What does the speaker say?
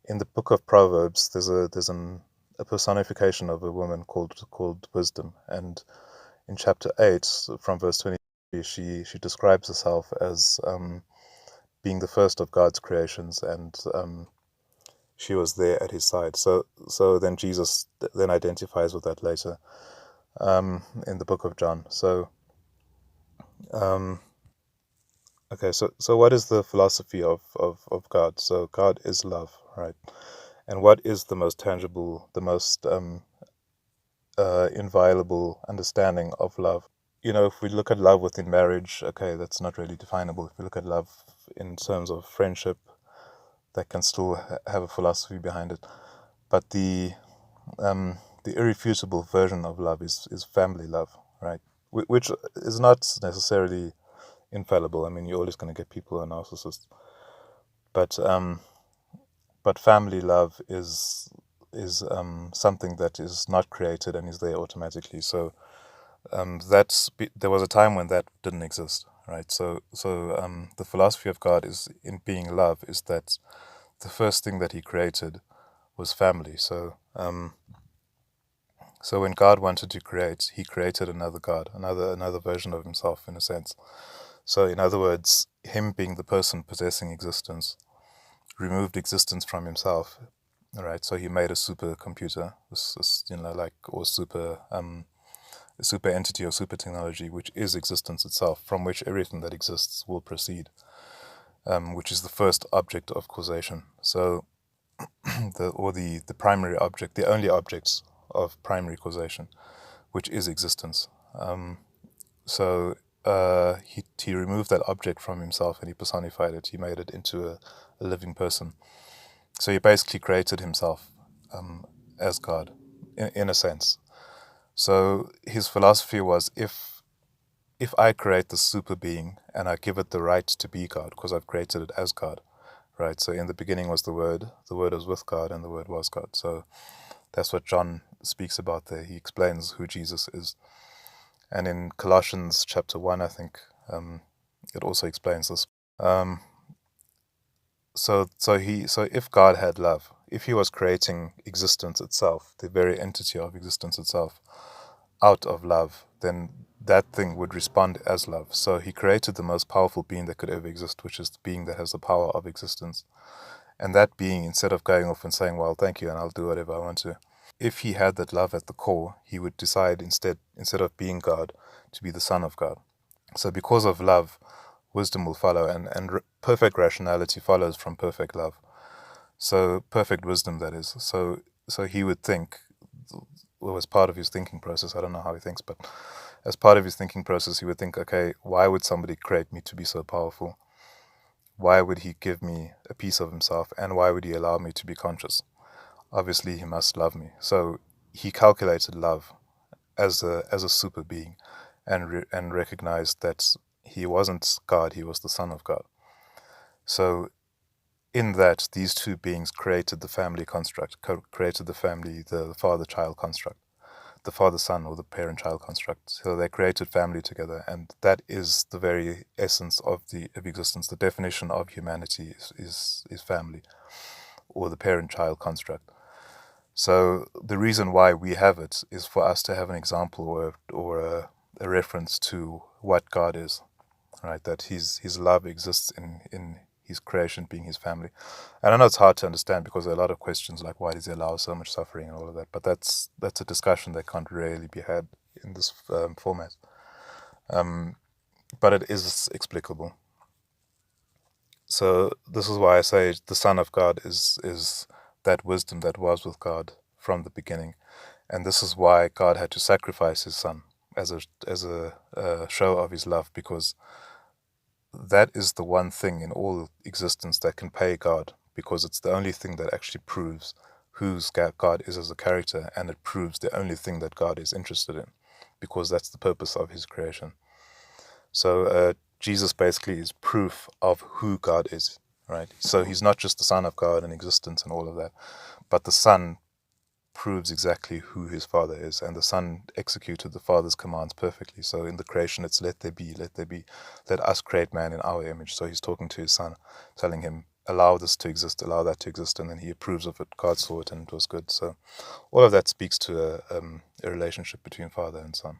in the book of Proverbs, a personification of a woman called Wisdom, and in chapter 8, from verse 20, she describes herself as being the first of God's creations, and she was there at his side. So then Jesus then identifies with that later in the book of John. So okay, so what is the philosophy of God? So God is love, right? And what is the most tangible, the most inviolable understanding of love? You know, if we look at love within marriage, okay, that's not really definable. If we look at love in terms of friendship, that can still have a philosophy behind it. But the irrefutable version of love is family love, right? Which is not necessarily infallible. I mean, you're always going to get people who are narcissists, but family love is something that is not created and is there automatically. So there was a time when that didn't exist, right? So the philosophy of God is in being love is that the first thing that He created was family. So when God wanted to create, He created another God, another version of Himself, in a sense. So in other words, Him being the person possessing existence removed existence from Himself. All right, so He made a supercomputer, or super entity or super technology, which is existence itself, from which everything that exists will proceed, which is the first object of causation. So the primary object, the only objects of primary causation, which is existence. He removed that object from himself and he personified it. He made it into a living person. So he basically created himself as God, in a sense. So his philosophy was, if I create the super being and I give it the right to be God, because I've created it as God, right? So in the beginning was the Word was with God, and the Word was God. So that's what John speaks about there. He explains who Jesus is. And in Colossians chapter 1, I think, it also explains this. So if God had love, if He was creating existence itself, the very entity of existence itself, out of love, then that thing would respond as love. So He created the most powerful being that could ever exist, which is the being that has the power of existence. And that being, instead of going off and saying, well, thank you, and I'll do whatever I want to, if He had that love at the core, He would decide instead of being God, to be the Son of God. So because of love, wisdom will follow, and perfect rationality follows from perfect love. So perfect wisdom, that is. So He would think, well, as part of His thinking process, I don't know how He thinks, but as part of His thinking process, He would think, okay, why would somebody create me to be so powerful? Why would He give me a piece of Himself, and why would He allow me to be conscious? Obviously, He must love me. So He calculated love as a super being, and recognized that He wasn't God, He was the Son of God. So in that, these two beings created the family construct, created the family, the father-child construct, the father-son or the parent-child construct. So they created family together, and that is the very essence of existence. The definition of humanity is family, or the parent-child construct. So the reason why we have it is for us to have an example or a reference to what God is, right? That His love exists in His creation, being His family. And I know it's hard to understand because there are a lot of questions like, why does He allow so much suffering and all of that? But that's a discussion that can't really be had in this format. But it is explicable. So this is why I say the Son of God is that wisdom that was with God from the beginning. And this is why God had to sacrifice His Son as a show of His love, because that is the one thing in all existence that can pay God, because it's the only thing that actually proves whose God is as a character, and it proves the only thing that God is interested in, because that's the purpose of His creation. So Jesus basically is proof of who God is, right? So He's not just the Son of God in existence and all of that, but the Son proves exactly who His Father is, and the Son executed the Father's commands perfectly. So in the creation, it's let there be, let us create man in our image. So He's talking to His Son, telling him, allow this to exist, allow that to exist, and then he approves of it. God saw it and it was good. So all of that speaks to a relationship between father and son.